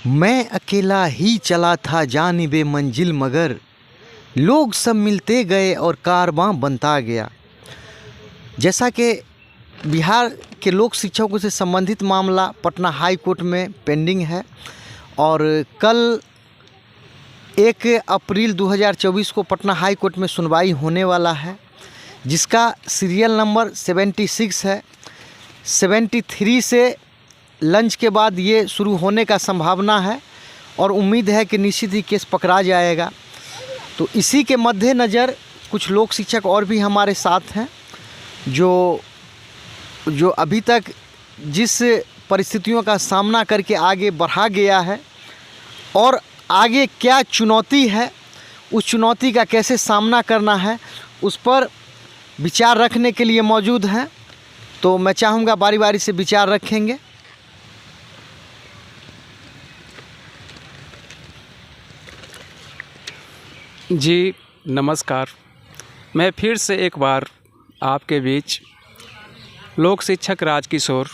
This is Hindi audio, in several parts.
मैं अकेला ही चला था जानिबे मंजिल, मगर लोग सब मिलते गए और कारवां बनता गया। जैसा कि बिहार के लोक शिक्षकों से संबंधित मामला पटना हाई कोर्ट में पेंडिंग है और कल 1 अप्रैल 2024 को पटना हाई कोर्ट में सुनवाई होने वाला है, जिसका सीरियल नंबर 76 है। 73 से लंच के बाद ये शुरू होने का संभावना है और उम्मीद है कि निश्चित ही केस पकड़ा जाएगा। तो इसी के मद्देनज़र कुछ लोक शिक्षक और भी हमारे साथ हैं जो अभी तक जिस परिस्थितियों का सामना करके आगे बढ़ा गया है और आगे क्या चुनौती है, उस चुनौती का कैसे सामना करना है, उस पर विचार रखने के लिए मौजूद हैं। तो मैं चाहूँगा बारी बारी से विचार रखेंगे। जी नमस्कार। मैं फिर से एक बार आपके बीच लोक शिक्षक राजकिशोर,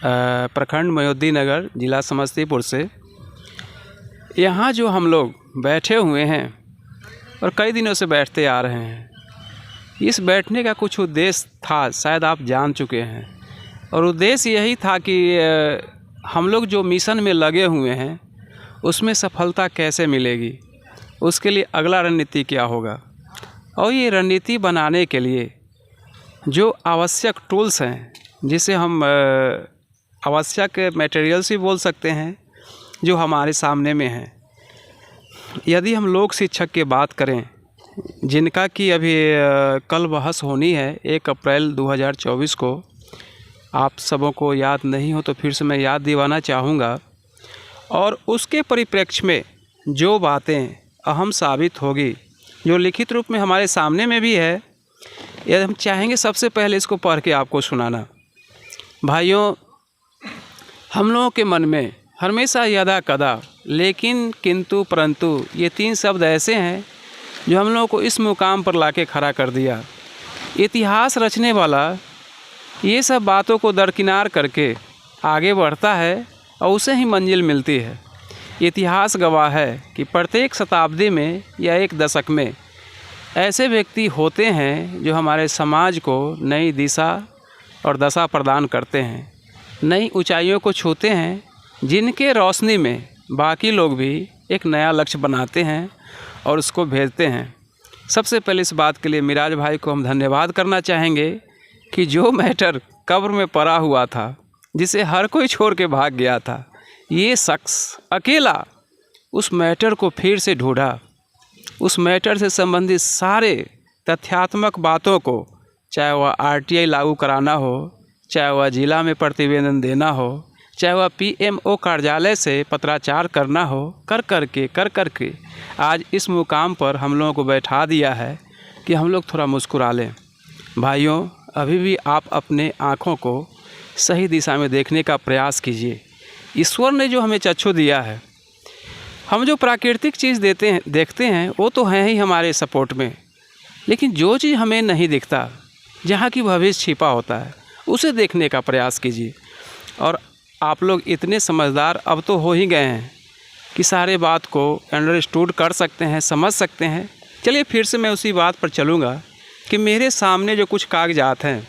प्रखंड मयोधी नगर, जिला समस्तीपुर से यहाँ जो हम लोग बैठे हुए हैं और कई दिनों से बैठते आ रहे हैं, इस बैठने का कुछ उद्देश्य था, शायद आप जान चुके हैं। और उद्देश्य यही था कि हम लोग जो मिशन में लगे हुए हैं उसमें सफलता कैसे मिलेगी, उसके लिए अगला रणनीति क्या होगा, और ये रणनीति बनाने के लिए जो आवश्यक टूल्स हैं, जिसे हम आवश्यक मटेरियल्स भी बोल सकते हैं, जो हमारे सामने में हैं। यदि हम लोक शिक्षक की बात करें, जिनका कि अभी कल बहस होनी है 1 अप्रैल 2024 को, आप सबों को याद नहीं हो तो फिर से मैं याद दिलाना चाहूँगा। और उसके परिप्रेक्ष्य में जो बातें अहम साबित होगी, जो लिखित रूप में हमारे सामने में भी है, यदि हम चाहेंगे सबसे पहले इसको पढ़ के आपको सुनाना। भाइयों, हम लोगों के मन में हमेशा यदा कदा, लेकिन, किंतु, परंतु, ये 3 शब्द ऐसे हैं जो हम लोगों को इस मुकाम पर लाके खड़ा कर दिया। इतिहास रचने वाला ये सब बातों को दरकिनार करके आगे बढ़ता है और उसे ही मंजिल मिलती है। इतिहास गवाह है कि प्रत्येक शताब्दी में या एक दशक में ऐसे व्यक्ति होते हैं जो हमारे समाज को नई दिशा और दशा प्रदान करते हैं, नई ऊंचाइयों को छूते हैं, जिनके रोशनी में बाकी लोग भी एक नया लक्ष्य बनाते हैं और उसको भेजते हैं। सबसे पहले इस बात के लिए मिराज भाई को हम धन्यवाद करना चाहेंगे कि जो मैटर कब्र में पड़ा हुआ था, जिसे हर कोई छोड़ के भाग गया था, ये शख्स अकेला उस मैटर को फिर से ढूंढा। उस मैटर से संबंधित सारे तथ्यात्मक बातों को, चाहे वह RTI लागू कराना हो, चाहे वह जिला में प्रतिवेदन देना हो, चाहे वह PMO कार्यालय से पत्राचार करना हो, कर करके आज इस मुकाम पर हम लोगों को बैठा दिया है कि हम लोग थोड़ा मुस्कुरा लें। भाइयों, अभी भी आप अपने आँखों को सही दिशा में देखने का प्रयास कीजिए। ईश्वर ने जो हमें चक्षु दिया है, हम जो प्राकृतिक चीज़ देखते हैं वो तो है ही हमारे सपोर्ट में, लेकिन जो चीज़ हमें नहीं दिखता, जहाँ की भविष्य छिपा होता है, उसे देखने का प्रयास कीजिए। और आप लोग इतने समझदार अब तो हो ही गए हैं कि सारे बात को अंडरस्टूड कर सकते हैं, समझ सकते हैं। चलिए फिर से मैं उसी बात पर चलूँगा कि मेरे सामने जो कुछ कागजात हैं,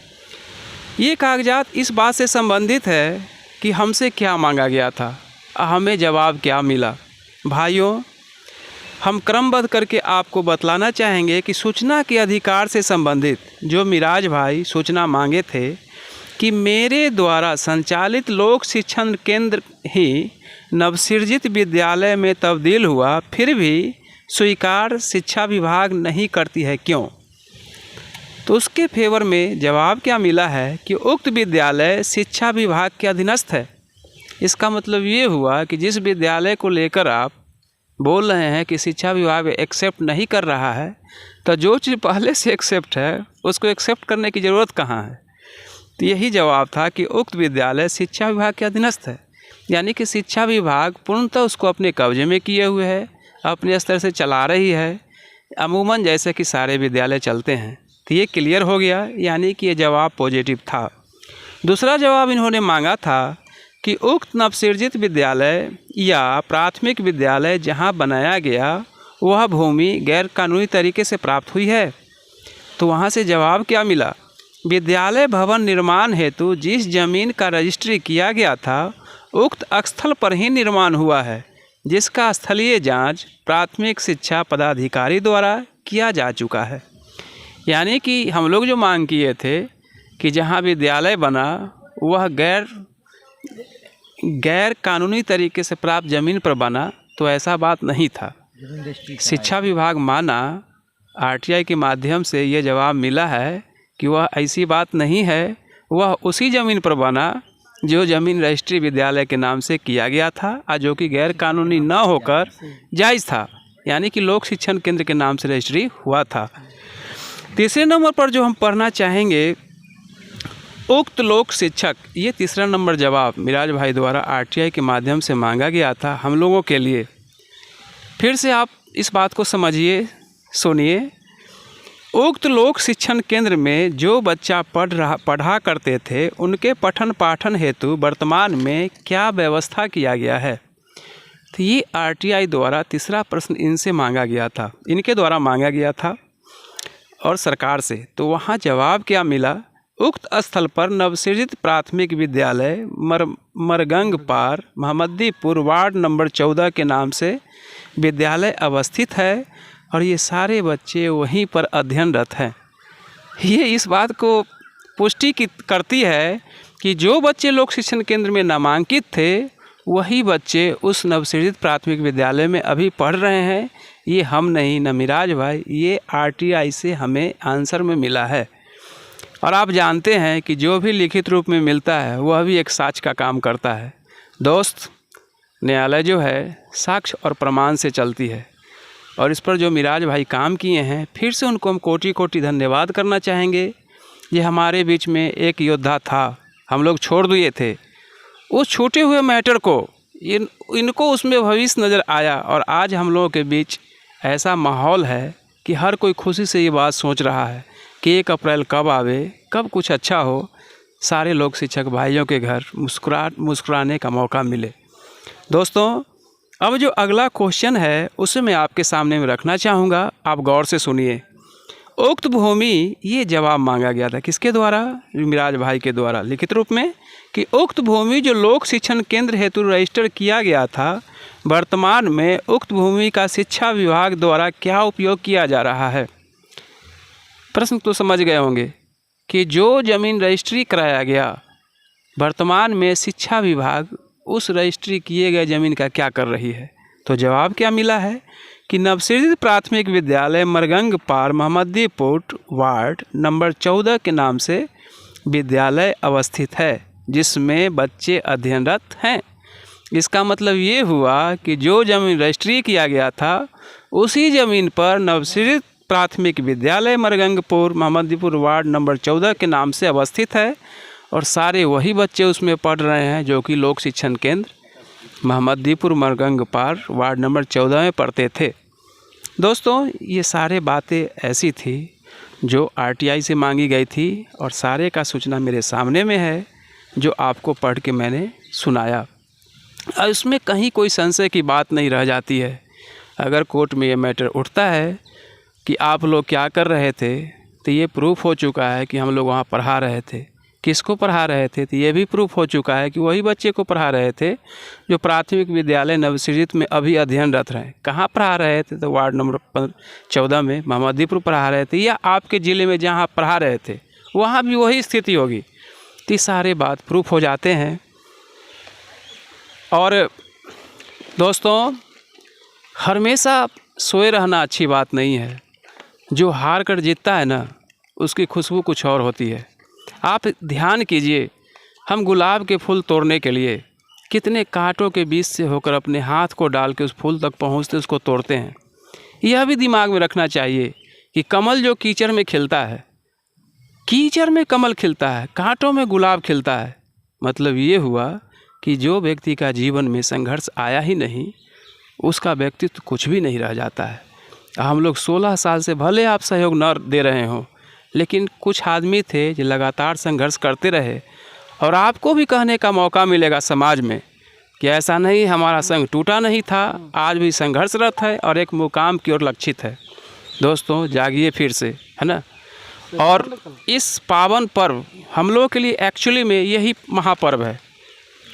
ये कागजात इस बात से संबंधित है कि हमसे क्या मांगा गया था, हमें जवाब क्या मिला। भाइयों, हम क्रमबद्ध करके आपको बतलाना चाहेंगे कि सूचना के अधिकार से संबंधित जो मिराज भाई सूचना मांगे थे कि मेरे द्वारा संचालित लोक शिक्षण केंद्र ही नवसृजित विद्यालय में तब्दील हुआ, फिर भी स्वीकार शिक्षा विभाग नहीं करती है, क्यों? तो उसके फेवर में जवाब क्या मिला है कि उक्त विद्यालय शिक्षा विभाग के अधीनस्थ है। इसका मतलब ये हुआ कि जिस विद्यालय को लेकर आप बोल रहे हैं कि शिक्षा विभाग एक्सेप्ट नहीं कर रहा है, तो जो चीज़ पहले से एक्सेप्ट है उसको एक्सेप्ट करने की ज़रूरत कहाँ है? तो यही जवाब था कि उक्त विद्यालय शिक्षा विभाग के अधीनस्थ है, यानी कि शिक्षा विभाग पूर्णतः उसको अपने कब्जे में किए हुए है, अपने स्तर से चला रही है, अमूमन जैसे कि सारे विद्यालय चलते हैं। तो ये क्लियर हो गया, यानी कि ये जवाब पॉजिटिव था। दूसरा जवाब इन्होंने मांगा था कि उक्त नवसृजित विद्यालय या प्राथमिक विद्यालय जहां बनाया गया वह भूमि गैर कानूनी तरीके से प्राप्त हुई है। तो वहां से जवाब क्या मिला? विद्यालय भवन निर्माण हेतु जिस जमीन का रजिस्ट्री किया गया था उक्त स्थल पर ही निर्माण हुआ है, जिसका स्थलीय जांच प्राथमिक शिक्षा पदाधिकारी द्वारा किया जा चुका है। यानी कि हम लोग जो मांग किए थे कि जहां विद्यालय बना वह गैर कानूनी तरीके से प्राप्त ज़मीन पर बना, तो ऐसा बात नहीं था। शिक्षा विभाग माना, आरटीआई के माध्यम से ये जवाब मिला है कि वह ऐसी बात नहीं है, वह उसी ज़मीन पर बना जो ज़मीन रजिस्ट्री विद्यालय के नाम से किया गया था और जो कि गैर कानूनी न होकर जायज़ था, यानी कि लोक शिक्षण केंद्र के नाम से रजिस्ट्री हुआ था। तीसरे नंबर पर जो हम पढ़ना चाहेंगे, उक्त लोक शिक्षक, ये तीसरा नंबर जवाब मिराज भाई द्वारा आरटीआई के माध्यम से मांगा गया था हम लोगों के लिए। फिर से आप इस बात को समझिए, सुनिए। उक्त लोक शिक्षण केंद्र में जो बच्चा पढ़ा करते थे उनके पठन पाठन हेतु वर्तमान में क्या व्यवस्था किया गया है? तो ये आरटीआई द्वारा तीसरा प्रश्न इनसे मांगा गया था, इनके द्वारा मांगा गया था और सरकार से। तो वहाँ जवाब क्या मिला? उक्त स्थल पर नवसृजित प्राथमिक विद्यालय मरगंग पार महमदीपुर वार्ड नंबर 14 के नाम से विद्यालय अवस्थित है और ये सारे बच्चे वहीं पर अध्ययनरत हैं। ये इस बात को पुष्टि करती है कि जो बच्चे लोक शिक्षण केंद्र में नामांकित थे वही बच्चे उस नवसृजित प्राथमिक विद्यालय में अभी पढ़ रहे हैं। ये हम नहीं, न मिराज भाई, ये आरटीआई से हमें आंसर में मिला है। और आप जानते हैं कि जो भी लिखित रूप में मिलता है वह भी एक साक्ष्य का काम करता है। दोस्त, न्यायालय जो है साक्ष्य और प्रमाण से चलती है और इस पर जो मिराज भाई काम किए हैं, फिर से उनको हम कोटि कोटि धन्यवाद करना चाहेंगे। ये हमारे बीच में एक योद्धा था, हम लोग छोड़ दिए थे उस छूटे हुए मैटर को, इनको उसमें भविष्य नज़र आया और आज हम लोगों के बीच ऐसा माहौल है कि हर कोई खुशी से ये बात सोच रहा है कि 1 अप्रैल कब आवे, कब कुछ अच्छा हो, सारे लोग शिक्षक भाइयों के घर मुस्कुराने का मौका मिले। दोस्तों, अब जो अगला क्वेश्चन है उसे मैं आपके सामने में रखना चाहूँगा, आप गौर से सुनिए। उक्त भूमि, ये जवाब मांगा गया था किसके द्वारा? मिराज भाई के द्वारा लिखित रूप में कि उक्त भूमि जो लोक शिक्षण केंद्र हेतु रजिस्टर किया गया था, वर्तमान में उक्त भूमि का शिक्षा विभाग द्वारा क्या उपयोग किया जा रहा है? प्रश्न तो समझ गए होंगे कि जो ज़मीन रजिस्ट्री कराया गया, वर्तमान में शिक्षा विभाग उस रजिस्ट्री किए गए ज़मीन का क्या कर रही है? तो जवाब क्या मिला है कि नवसृजित प्राथमिक विद्यालय मरगंग पार महमदीपुर वार्ड नंबर 14 के नाम से विद्यालय अवस्थित है, जिसमें बच्चे अध्ययनरत हैं। इसका मतलब ये हुआ कि जो ज़मीन रजिस्ट्री किया गया था उसी ज़मीन पर नवसृजित प्राथमिक विद्यालय मरगंगपुर महमदीपुर वार्ड नंबर 14 के नाम से अवस्थित है और सारे वही बच्चे उसमें पढ़ रहे हैं जो कि लोक शिक्षण केंद्र महमदीपुर मरगंग पार वार्ड नंबर 14 में पढ़ते थे। दोस्तों, ये सारे बातें ऐसी थी जो आरटीआई से मांगी गई थी और सारे का सूचना मेरे सामने में है जो आपको पढ़ के मैंने सुनाया। और इसमें कहीं कोई संशय की बात नहीं रह जाती है। अगर कोर्ट में ये मैटर उठता है कि आप लोग क्या कर रहे थे, तो ये प्रूफ हो चुका है कि हम लोग वहाँ पढ़ा रहे थे। किसको पढ़ा रहे थे? तो ये भी प्रूफ हो चुका है कि वही बच्चे को पढ़ा रहे थे जो प्राथमिक विद्यालय नवसृजित में अभी अध्ययनरत रहे। कहाँ पढ़ा रहे थे? तो वार्ड नंबर 14 में महमदीपुर पढ़ा रहे थे, या आपके ज़िले में जहाँ पढ़ा रहे थे वहाँ भी वही स्थिति होगी। तो सारे बात प्रूफ हो जाते हैं। और दोस्तों, हमेशा सोए रहना अच्छी बात नहीं है। जो हार कर जीतता है ना, उसकी खुशबू कुछ और होती है। आप ध्यान कीजिए, हम गुलाब के फूल तोड़ने के लिए कितने कांटों के बीच से होकर अपने हाथ को डाल के उस फूल तक पहुंचते उसको तोड़ते हैं। यह भी दिमाग में रखना चाहिए कि कमल जो कीचड़ में खिलता है, कीचड़ में कमल खिलता है, कांटों में गुलाब खिलता है। मतलब ये हुआ कि जो व्यक्ति का जीवन में संघर्ष आया ही नहीं, उसका व्यक्तित्व कुछ भी नहीं रह जाता है। हम लोग 16 साल से भले आप सहयोग न दे रहे हों, लेकिन कुछ आदमी थे जो लगातार संघर्ष करते रहे और आपको भी कहने का मौका मिलेगा समाज में कि ऐसा नहीं, हमारा संघ टूटा नहीं था, आज भी संघर्षरत है और एक मुकाम की ओर लक्षित है। दोस्तों जागिए फिर से, है ना। और इस पावन पर्व हम लोगों के लिए एक्चुअली में यही महापर्व है।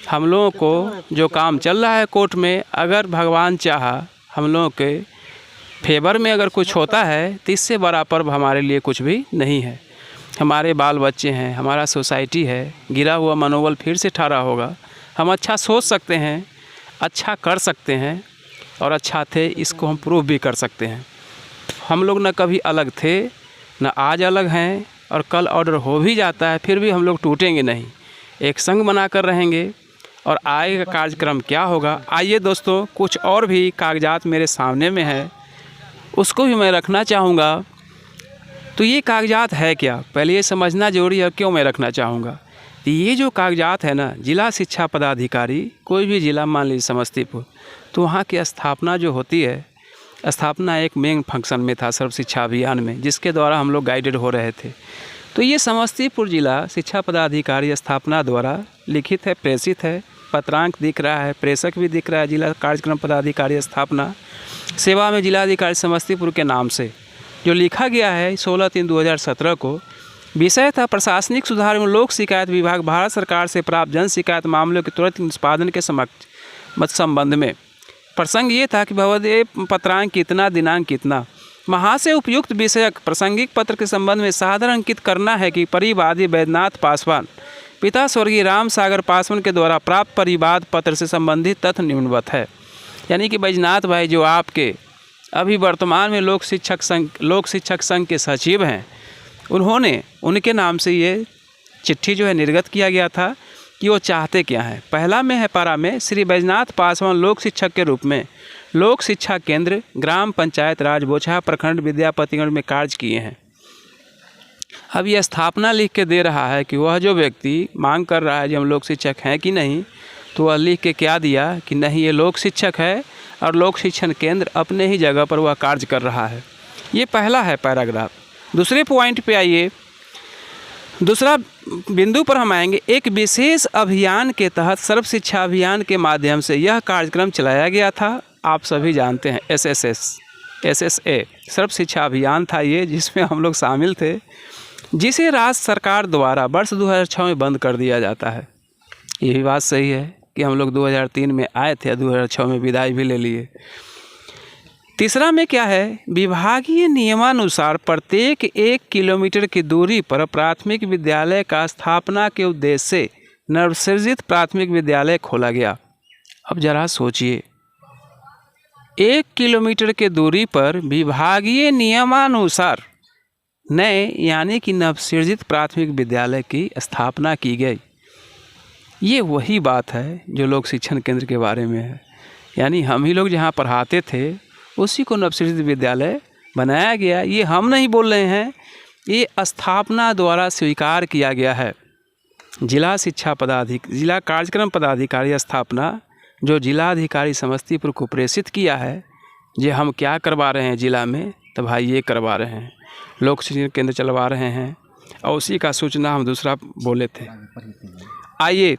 हम लोगों को जो काम चल रहा है कोर्ट में, अगर भगवान चाहा हम लोगों के फेवर में अगर कुछ होता है तो इससे बड़ा पर्व हमारे लिए कुछ भी नहीं है। हमारे बाल बच्चे हैं, हमारा सोसाइटी है, गिरा हुआ मनोबल फिर से ठहरा होगा। हम अच्छा सोच सकते हैं, अच्छा कर सकते हैं और अच्छा थे इसको हम प्रूव भी कर सकते हैं। हम लोग न कभी अलग थे, न आज अलग हैं, और कल ऑर्डर हो भी जाता है फिर भी हम लोग टूटेंगे नहीं, एक संग बनाकर रहेंगे। और आगे का कार्यक्रम क्या होगा, आइए दोस्तों कुछ और भी कागजात मेरे सामने में है, उसको भी मैं रखना चाहूँगा। तो ये कागजात है क्या, पहले ये समझना जरूरी है, क्यों मैं रखना चाहूँगा। तो ये जो कागजात है ना, जिला शिक्षा पदाधिकारी, कोई भी ज़िला मान लीजिए समस्तीपुर, तो वहाँ की स्थापना जो होती है, स्थापना एक मेन फंक्शन में था सर्व शिक्षा अभियान में, जिसके द्वारा हम लोग गाइडेड हो रहे थे। तो ये समस्तीपुर जिला शिक्षा पदाधिकारी स्थापना द्वारा लिखित है, प्रेषित है, पत्रांक दिख रहा है, प्रेषक भी दिख रहा है, जिला कार्यक्रम पदाधिकारी स्थापना सेवा में जिलाधिकारी समस्तीपुर के नाम से जो लिखा गया है 16/3/2017 को। विषय था प्रशासनिक सुधार एवं लोक शिकायत विभाग, भारत सरकार से प्राप्त जन शिकायत मामलों के तुरंत निष्पादन के संबंध में। प्रसंग ये था कि भवदीय पत्रांक कितना, दिनांक कितना, महा से उपयुक्त विषयक प्रासंगिक पत्र के संबंध में साधारण अंकित करना है कि परिवादी बैद्यनाथ पासवान पिता स्वर्गीय राम सागर पासवान के द्वारा प्राप्त परिवाद पत्र से संबंधित तथ्य निम्नवत है। यानी कि बैजनाथ भाई जो आपके अभी वर्तमान में लोक शिक्षक संघ के सचिव हैं, उन्होंने उनके नाम से ये चिट्ठी जो है निर्गत किया गया था कि वो चाहते क्या हैं। पहला में है पारा में, श्री बैजनाथ पासवान लोक शिक्षक के रूप में लोक शिक्षा केंद्र ग्राम पंचायत राज बोचहा प्रखंड विद्यापतिगढ़ में कार्य किए हैं। अब ये स्थापना लिख के दे रहा है कि वह जो व्यक्ति मांग कर रहा है कि हम लोक शिक्षक हैं कि नहीं, तो वह लिख के क्या दिया कि नहीं, ये लोक शिक्षक है और लोक शिक्षण केंद्र अपने ही जगह पर वह कार्य कर रहा है। ये पहला है पैराग्राफ। दूसरे पॉइंट पे आइए, दूसरा बिंदु पर हम आएंगे। एक विशेष अभियान के तहत सर्व शिक्षा अभियान के माध्यम से यह कार्यक्रम चलाया गया था। आप सभी जानते हैं SSA सर्व शिक्षा अभियान था ये, जिसमें हम लोग शामिल थे, जिसे राज्य सरकार द्वारा वर्ष 2006 में बंद कर दिया जाता है। ये भी बात सही है कि हम लोग 2003 में आए थे, 2006 में विदाई भी ले लिए। तीसरा में क्या है, विभागीय नियमानुसार प्रत्येक 1 किलोमीटर की दूरी पर प्राथमिक विद्यालय का स्थापना के उद्देश्य से नवसृजित प्राथमिक विद्यालय खोला गया। अब जरा सोचिए, 1 किलोमीटर के दूरी पर विभागीय नियमानुसार नए यानी कि नवसृजित प्राथमिक विद्यालय की स्थापना की गई। ये वही बात है जो लोक शिक्षण केंद्र के बारे में है, यानी हम ही लोग जहाँ पढ़ाते थे उसी को नवसृजित विद्यालय बनाया गया। ये हम नहीं बोल रहे हैं, ये स्थापना द्वारा स्वीकार किया गया है। जिला कार्यक्रम पदाधिकारी स्थापना जो जिलाधिकारी समस्तीपुर को प्रेषित किया है, ये हम क्या करवा रहे हैं जिला में, तो भाई ये करवा रहे हैं, लोक शिक्षण केंद्र चलवा रहे हैं, और उसी का सूचना हम दूसरा बोले थे। आइए,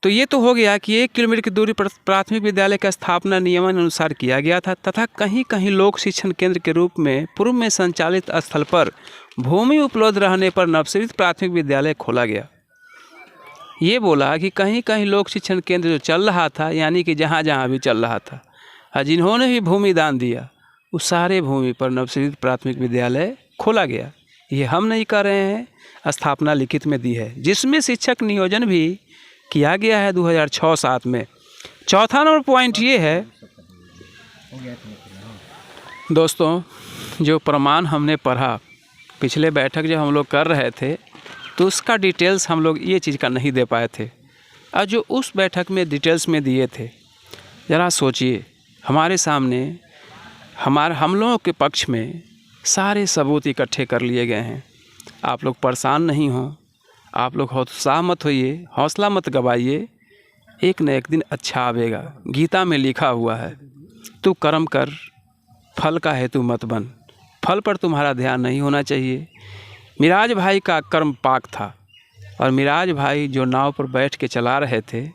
तो ये तो हो गया कि 1 किलोमीटर की दूरी पर प्राथमिक विद्यालय का स्थापना नियमानुसार किया गया था तथा कहीं कहीं लोक शिक्षण केंद्र के रूप में पूर्व में संचालित स्थल पर भूमि उपलब्ध रहने पर नवसृजित प्राथमिक विद्यालय खोला गया। ये बोला कि कहीं कहीं लोक शिक्षण केंद्र जो चल रहा था, यानी कि जहाँ जहाँ भी चल रहा था, और जिन्होंने भी भूमि दान दिया उस सारे भूमि पर नवसृजित प्राथमिक विद्यालय खोला गया। ये हम नहीं कर रहे हैं, स्थापना लिखित में दी है, जिसमें शिक्षक नियोजन भी किया गया है 2006-07 में। चौथा नंबर पॉइंट ये है दोस्तों, जो प्रमाण हमने पढ़ा पिछले बैठक जब हम लोग कर रहे थे, तो उसका डिटेल्स हम लोग ये चीज़ का नहीं दे पाए थे, और जो उस बैठक में डिटेल्स में दिए थे, ज़रा सोचिए, हमारे सामने हम लोगों के पक्ष में सारे सबूत इकट्ठे कर लिए गए हैं। आप लोग परेशान नहीं हों, आप लोग हौसला मत होइए, हौसला मत गवाइए, एक न एक दिन अच्छा आवेगा। गीता में लिखा हुआ है, तू कर्म कर, फल का हेतु मत बन। फल पर तुम्हारा ध्यान नहीं होना चाहिए। मिराज भाई का कर्म पाक था, और मिराज भाई जो नाव पर बैठ के चला रहे थे,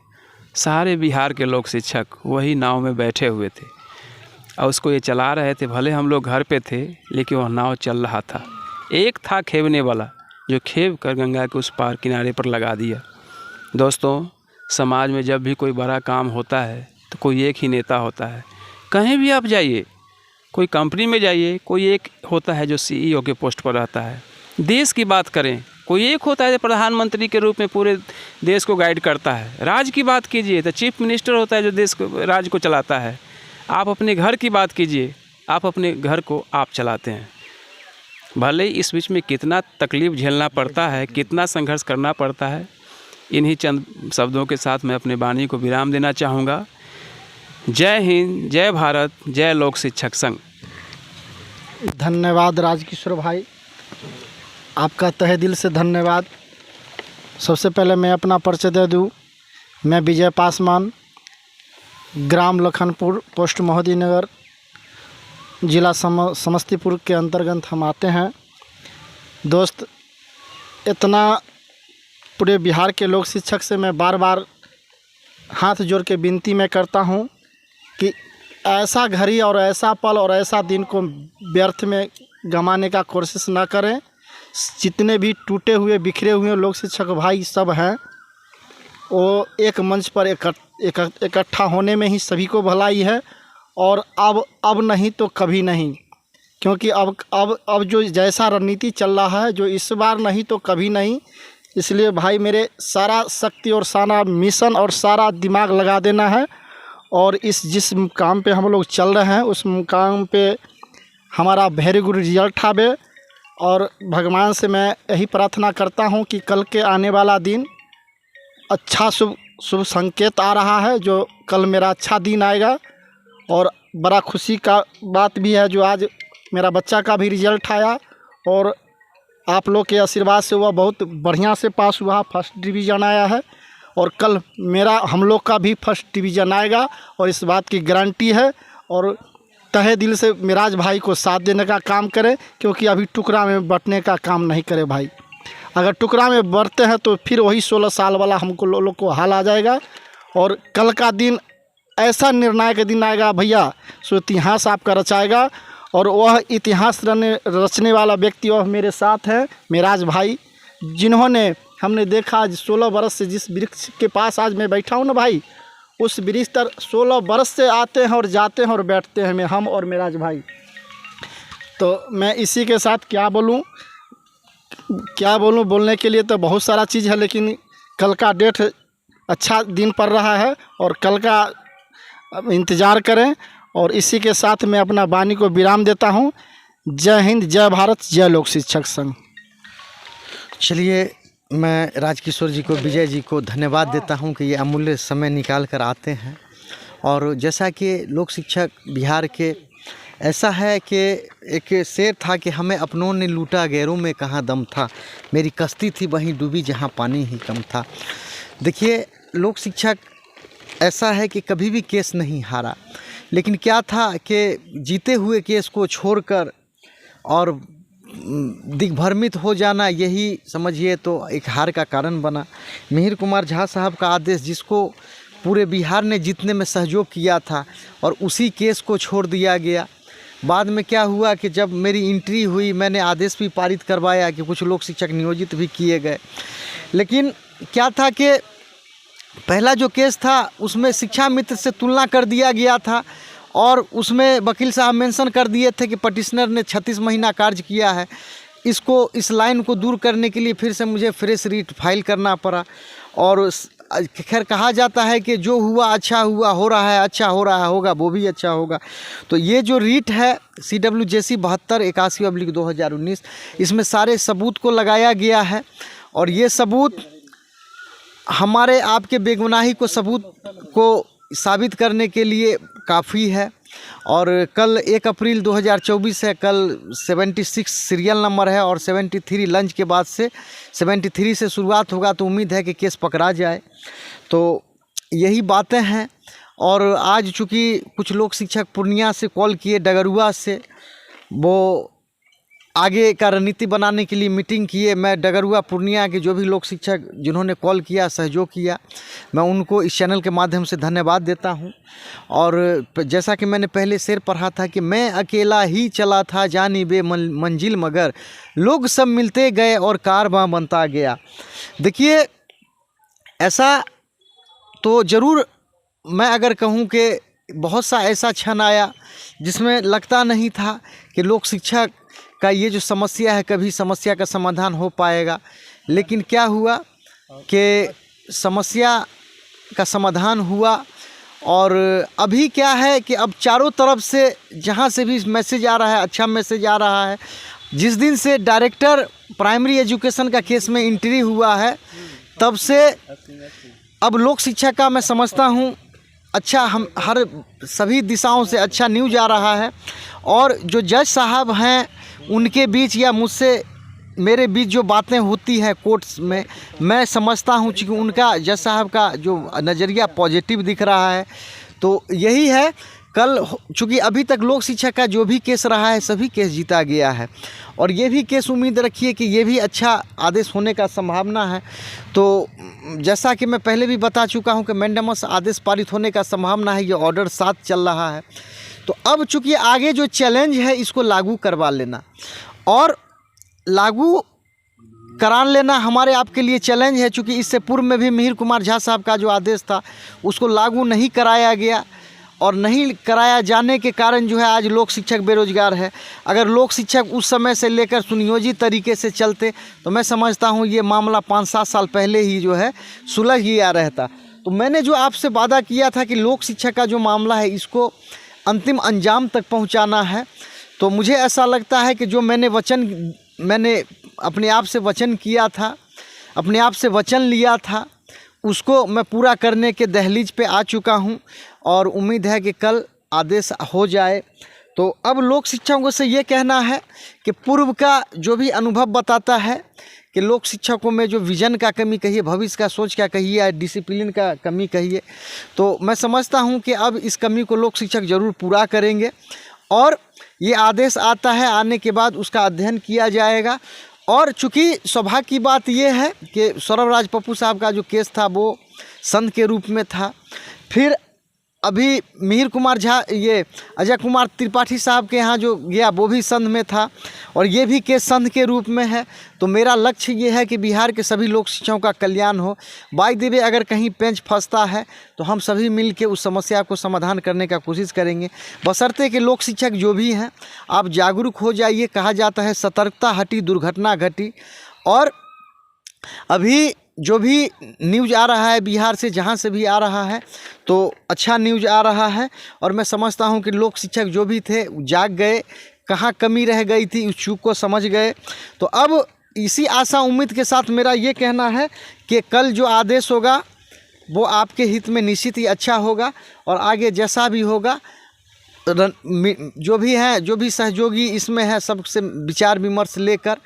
सारे बिहार के लोक शिक्षक वही नाव में बैठे हुए थे और उसको ये चला रहे थे। भले हम लोग घर पे थे, लेकिन वह नाव चल रहा था। एक था खेवने वाला जो खेव कर गंगा के उस पार किनारे पर लगा दिया। दोस्तों, समाज में जब भी कोई बड़ा काम होता है तो कोई एक ही नेता होता है। कहीं भी आप जाइए, कोई कंपनी में जाइए, कोई एक होता है जो CEO के पोस्ट पर रहता है। देश की बात करें, कोई एक होता है जो प्रधानमंत्री के रूप में पूरे देश को गाइड करता है। राज्य की बात कीजिए तो चीफ मिनिस्टर होता है जो देश को, राज्य को चलाता है। आप अपने घर की बात कीजिए, आप अपने घर को आप चलाते हैं। भले इस बीच में कितना तकलीफ़ झेलना पड़ता है, कितना संघर्ष करना पड़ता है, इन्हीं चंद शब्दों के साथ मैं अपने वाणी को विराम देना चाहूँगा। जय हिंद, जय भारत, जय लोक शिक्षक संघ। धन्यवाद राजकिशोर भाई, आपका तहे दिल से धन्यवाद। सबसे पहले मैं अपना परिचय दे दूँ। मैं विजय पासवान, ग्राम लखनपुर, पोस्ट मोहदी नगर, जिला समस्तीपुर के अंतर्गत हम आते हैं। दोस्त, इतना पूरे बिहार के लोक शिक्षक से मैं बार बार हाथ जोड़ के विनती मैं करता हूं कि ऐसा घड़ी और ऐसा पल और ऐसा दिन को व्यर्थ में गंवाने का कोशिश ना करें। जितने भी टूटे हुए बिखरे हुए लोक शिक्षक भाई सब हैं, वो एक मंच पर इकट्ठा होने में ही सभी को भलाई है। और अब नहीं तो कभी नहीं, क्योंकि अब जो जैसा रणनीति चल रहा है, जो इस बार नहीं तो कभी नहीं। इसलिए भाई मेरे सारा शक्ति और सारा मिशन और सारा दिमाग लगा देना है और जिस काम पे हम लोग चल रहे हैं उस काम पे हमारा वेरी गुड रिजल्ट आवे। और भगवान से मैं यही प्रार्थना करता हूं कि कल के आने वाला दिन अच्छा शुभ संकेत आ रहा है, जो कल मेरा अच्छा दिन आएगा। और बड़ा खुशी का बात भी है जो आज मेरा बच्चा का भी रिजल्ट आया और आप लोग के आशीर्वाद से वह बहुत बढ़िया से पास हुआ, फर्स्ट डिवीज़न आया है। और कल हम लोग का भी फर्स्ट डिवीज़न आएगा और इस बात की गारंटी है। और तहे दिल से मिराज भाई को साथ देने का काम करें, क्योंकि अभी टुकड़ा में बंटने का काम नहीं करे भाई। अगर टुकड़ा में बढ़ते हैं तो फिर वही 16 साल वाला हमको लोग को हाल आ जाएगा। और कल का दिन ऐसा निर्णायक दिन आएगा भैया, सो इतिहास आपका रचाएगा। और वह इतिहास रचने वाला व्यक्ति वह मेरे साथ है मिराज भाई, जिन्होंने हमने देखा आज 16 बरस से जिस वृक्ष के पास आज मैं बैठा हूँ ना भाई, उस वृक्ष तर 16 बरस से आते हैं और जाते हैं और बैठते हैं हम और मिराज भाई। तो मैं इसी के साथ क्या बोलूँ, बोलने के लिए तो बहुत सारा चीज़ है, लेकिन कल का डेट अच्छा दिन पड़ रहा है और कल का इंतज़ार करें। और इसी के साथ मैं अपना वाणी को विराम देता हूं। जय हिंद, जय भारत, जय लोक शिक्षक संघ। चलिए, मैं राजकिशोर जी को, विजय जी को धन्यवाद देता हूं कि ये अमूल्य समय निकाल कर आते हैं। और जैसा कि लोक शिक्षक बिहार के ऐसा है कि एक शेर था कि हमें अपनों ने लूटा, गैरों में कहाँ दम था, मेरी कश्ती थी वहीं डूबी जहाँ पानी ही कम था। देखिए, लोक शिक्षक ऐसा है कि कभी भी केस नहीं हारा, लेकिन क्या था कि जीते हुए केस को छोड़कर और दिग्भ्रमित हो जाना, यही समझिए तो एक हार का कारण बना। मिहिर कुमार झा साहब का आदेश, जिसको पूरे बिहार ने जीतने में सहयोग किया था, और उसी केस को छोड़ दिया गया। बाद में क्या हुआ कि जब मेरी एंट्री हुई, मैंने आदेश भी पारित करवाया कि कुछ लोक शिक्षक नियोजित भी किए गए। लेकिन क्या था कि पहला जो केस था उसमें शिक्षा मित्र से तुलना कर दिया गया था और उसमें वकील साहब मेंशन कर दिए थे कि पटिशनर ने 36 महीना कार्य किया है। इस लाइन को दूर करने के लिए फिर से मुझे फ्रेश रीट फाइल करना पड़ा। और खैर कहा जाता है कि जो हुआ अच्छा हुआ, हो रहा है अच्छा हो रहा होगा, वो भी अच्छा होगा। तो ये जो रीट है CWJC 7281/2019, इसमें सारे सबूत को लगाया गया है और ये सबूत हमारे आपके बेगुनाही को सबूत को साबित करने के लिए काफ़ी है। और कल 1 अप्रैल 2024 है, कल 76 सीरियल नंबर है और 73 लंच के बाद से 73 से शुरुआत होगा। तो उम्मीद है कि केस पकड़ा जाए। तो यही बातें हैं। और आज चूँकि कुछ लोग शिक्षक पूर्णिया से कॉल किए, डगरुआ से, वो आगे का रणनीति बनाने के लिए मीटिंग किए। मैं डगरुआ पूर्णिया के जो भी लोक शिक्षक जिन्होंने कॉल किया, सहयोग किया, मैं उनको इस चैनल के माध्यम से धन्यवाद देता हूं। और जैसा कि मैंने पहले शेर पढ़ा था कि मैं अकेला ही चला था जानिबे मंजिल मगर, लोग सब मिलते गए और कारवां बनता गया। देखिए, ऐसा तो ज़रूर मैं अगर कहूँ कि बहुत सा ऐसा क्षण आया जिसमें लगता नहीं था कि लोक शिक्षक का ये जो समस्या है कभी समस्या का समाधान हो पाएगा। लेकिन क्या हुआ कि समस्या का समाधान हुआ। और अभी क्या है कि अब चारों तरफ से जहाँ से भी मैसेज आ रहा है, अच्छा मैसेज आ रहा है। जिस दिन से डायरेक्टर प्राइमरी एजुकेशन का केस में एंट्री हुआ है, तब से अब लोक शिक्षा का मैं समझता हूँ अच्छा, हम हर सभी दिशाओं से अच्छा न्यूज आ रहा है। और जो जज साहब हैं उनके बीच या मुझसे मेरे बीच जो बातें होती हैं कोर्ट्स में, मैं समझता हूँ कि उनका जज साहब का जो नज़रिया पॉजिटिव दिख रहा है। तो यही है, कल चूँकि अभी तक लोक शिक्षा का जो भी केस रहा है सभी केस जीता गया है, और ये भी केस उम्मीद रखिए कि ये भी अच्छा आदेश होने का संभावना है। तो जैसा कि मैं पहले भी बता चुका हूँ कि मैंडेमस आदेश पारित होने का संभावना है। ये ऑर्डर 7 चल रहा है। तो अब चूँकि आगे जो चैलेंज है इसको लागू करवा लेना, और लागू करा लेना हमारे आपके लिए चैलेंज है। चूँकि इससे पूर्व में भी मिहिर कुमार झा साहब का जो आदेश था उसको लागू नहीं कराया गया, और नहीं कराया जाने के कारण जो है आज लोक शिक्षक बेरोजगार है। अगर लोक शिक्षक उस समय से लेकर सुनियोजित तरीके से चलते तो मैं समझता हूँ ये मामला 5-7 साल पहले ही जो है सुलझ गया रहता। तो मैंने जो आपसे वादा किया था कि लोक शिक्षक का जो मामला है इसको अंतिम अंजाम तक पहुँचाना है, तो मुझे ऐसा लगता है कि जो मैंने अपने आप से वचन किया था, अपने आप से वचन लिया था, उसको मैं पूरा करने के दहलीज पे आ चुका हूं। और उम्मीद है कि कल आदेश हो जाए। तो अब लोक शिक्षकों से ये कहना है कि पूर्व का जो भी अनुभव बताता है कि लोक शिक्षकों में जो विज़न का कमी कहिए, भविष्य का सोच का कहिए, या डिसिप्लिन का कमी कहिए, तो मैं समझता हूं कि अब इस कमी को लोक शिक्षक ज़रूर पूरा करेंगे। और ये आदेश आता है, आने के बाद उसका अध्ययन किया जाएगा। और चूँकि सौभाग्य की बात यह है कि सौरभराज पप्पू साहब का जो केस था वो संत के रूप में था। फिर अभी मिहिर कुमार झा, ये अजय कुमार त्रिपाठी साहब के यहाँ जो गया वो भी संघ में था, और ये भी केस संघ के रूप में है। तो मेरा लक्ष्य ये है कि बिहार के सभी लोक शिक्षकों का कल्याण हो। बाय द वे, अगर कहीं पेंच फंसता है तो हम सभी मिल के उस समस्या को समाधान करने का कोशिश करेंगे, बशर्ते कि लोक शिक्षक जो भी हैं आप जागरूक हो जाइए। कहा जाता है सतर्कता हटी दुर्घटना घटी। और अभी जो भी न्यूज़ आ रहा है बिहार से, जहाँ से भी आ रहा है, तो अच्छा न्यूज़ आ रहा है। और मैं समझता हूँ कि लोक शिक्षक जो भी थे जाग गए, कहाँ कमी रह गई थी उस चूक को समझ गए। तो अब इसी आशा उम्मीद के साथ मेरा ये कहना है कि कल जो आदेश होगा वो आपके हित में निश्चित ही अच्छा होगा। और आगे जैसा भी होगा, जो भी हैं, जो भी सहयोगी इसमें है, सबसे विचार विमर्श लेकर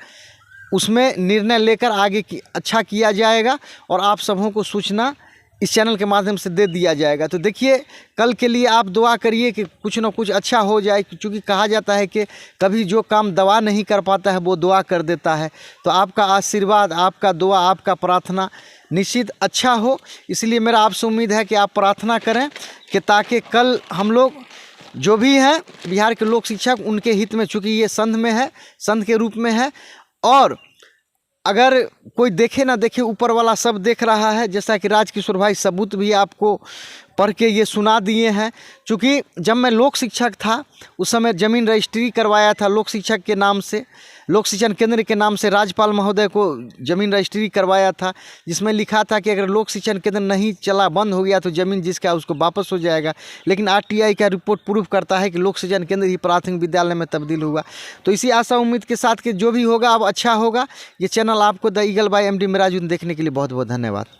उसमें निर्णय लेकर आगे अच्छा किया जाएगा, और आप सबों को सूचना इस चैनल के माध्यम से दे दिया जाएगा। तो देखिए, कल के लिए आप दुआ करिए कि कुछ ना कुछ अच्छा हो जाए, क्योंकि कहा जाता है कि कभी जो काम दवा नहीं कर पाता है वो दुआ कर देता है। तो आपका आशीर्वाद, आपका दुआ, आपका प्रार्थना निश्चित अच्छा हो। इसलिए मेरा आपसे उम्मीद है कि आप प्रार्थना करें कि ताकि कल हम लोग जो भी हैं बिहार के लोक शिक्षक, उनके हित में, चूँकि ये संघ में है, संघ के रूप में है, और अगर कोई देखे ना देखे ऊपर वाला सब देख रहा है। जैसा कि राजकिशोर भाई सबूत भी आपको पढ़ के ये सुना दिए हैं। चूँकि जब मैं लोक शिक्षक था उस समय ज़मीन रजिस्ट्री करवाया था लोक शिक्षक के नाम से, लोक शिक्षण केंद्र के नाम से राज्यपाल महोदय को ज़मीन रजिस्ट्री करवाया था, जिसमें लिखा था कि अगर लोक शिक्षण केंद्र नहीं चला, बंद हो गया, तो ज़मीन जिसका उसको वापस हो जाएगा। लेकिन आरटीआई का रिपोर्ट प्रूफ करता है कि लोक शिक्षण केंद्र ही प्राथमिक विद्यालय में तब्दील हुआ। तो इसी आशा उम्मीद के साथ कि जो भी होगा अब अच्छा होगा। ये चैनल आपको the Eagle by MD Merajuddin देखने के लिए बहुत बहुत धन्यवाद।